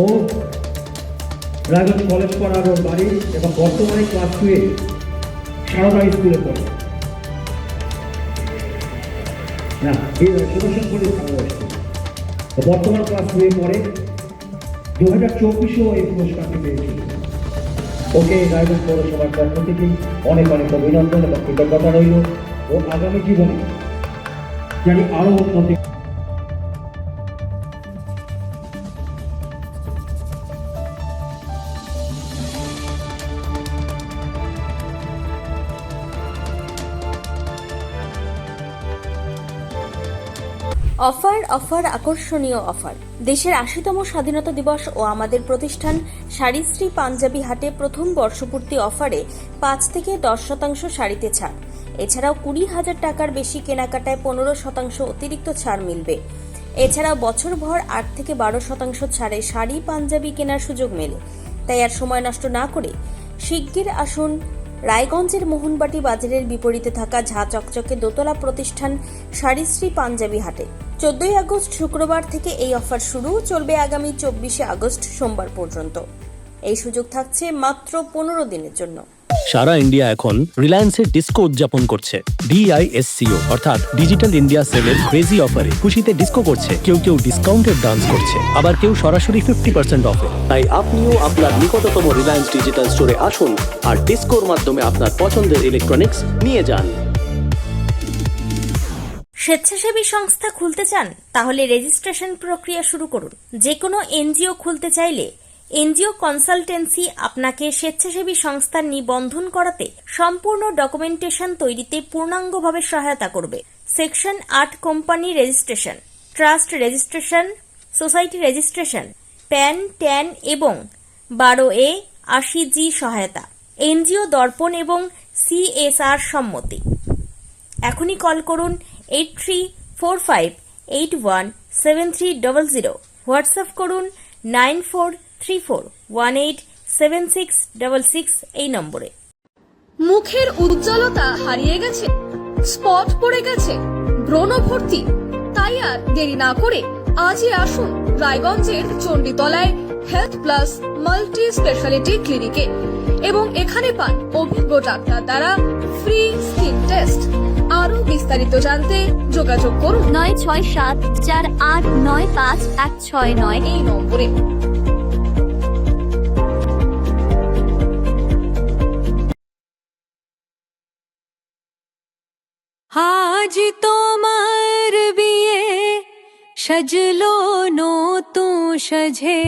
ও Raiganj college পাড়ার ওর বাড়ি এবং বর্তমানে ক্লাস 2-এ সারদা স্কুলে পড়ে। না, এই সুদর্শন করে সারদা স্কুল। বর্তমান ক্লাস 2-এ পড়ে। 2024-এও এই পুরস্কারটি পেয়েছিল। ওকে রায়গঞ্জ পৌরসভার পক্ষ থেকে অনেক অনেক অভিনন্দন এবং কৃতজ্ঞতা রইল। ও আগামী জীবনে জানি আরো উন্নতি। অফার অফার আকর্ষণীয় অফার। দেশের ৮০তম স্বাধীনতা দিবস ও আমাদের প্রতিষ্ঠান শাড়িশ্রী পাঞ্জাবি হাটে প্রথম বর্ষপূর্তি অফারে ৫ থেকে ১০% শাড়িতে ছাড়। এছাড়াও ২০,০০০ টাকার বেশি কেনাকাটায় ১৫% অতিরিক্ত ছাড় মিলবে। এছাড়াও বছরভর ৮ থেকে ১২% ছাড়ে শাড়ি পাঞ্জাবি কেনার সুযোগ মেলে। তাই আর সময় নষ্ট না করে শিগগির আসুন রায়গঞ্জের মোহনবাটি বাজারের বিপরীতে থাকা ঝা চকচকে দোতলা প্রতিষ্ঠান শাড়িশ্রী পাঞ্জাবি হাটে। ১৪ই আগস্ট শুক্রবার থেকে এই অফার শুরু, চলবে আগামী ২৪শে আগস্ট সোমবার পর্যন্ত। এই সুযোগ থাকছে মাত্র ১৫ দিনের জন্য। সারা ইন্ডিয়া এখন রিলায়েন্সের ডিস্কো উদযাপন করছে। DISCO অর্থাৎ ডিজিটাল ইন্ডিয়া সেলের ক্রেজি অফারে খুশিতে ডিস্কো করছে। কেউ কেউ ডিসকাউন্টেড ডান্স করছে, আবার কেউ সরাসরি 50% অফে। তাই আপনিও আপনার নিকটতম রিলায়েন্স ডিজিটাল স্টোরে আসুন আর ডিস্কোর মাধ্যমে আপনার পছন্দের ইলেকট্রনিক্স নিয়ে যান। স্বেচ্ছাসেবী সংস্থা খুলতে চান? তাহলে রেজিস্ট্রেশন প্রক্রিয়া শুরু করুন। যে কোনো এনজিও খুলতে চাইলে এনজিও কনসালটেন্সি আপনাকে স্বেচ্ছাসেবী সংস্থার নিবন্ধন করাতে সম্পূর্ণ ডকুমেন্টেশন তৈরিতে পূর্ণাঙ্গভাবে সহায়তা করবে। Section ৮ company registration, trust registration, society registration, pan, tan এবং 12A 80G সহায়তা, এনজিও দর্পণ এবং CSR সম্মতি। এখনই কল করুন 8345817300, হোয়াটসঅ্যাপ করুন 9434187666 এই নম্বরে। মুখের উজ্জ্বলতা হারিয়ে গেছে, স্পট পড়ে গেছে, ব্রণ ভর্তি, তাই আর দেরি না করে আজই আসুন রায়গঞ্জের চণ্ডীতলায় হেলথ প্লাস মাল্টি স্পেশালিটি ক্লিনিকে এবং এখানে পান অভিজ্ঞ ডাক্তার দ্বারা ফ্রি স্কিন টেস্ট। আরো বিস্তারিত জানতে যোগাযোগ করুন 9674895169 এই নম্বরে। আজ তোমার বিয়ে সাজলো নতুন সাজে।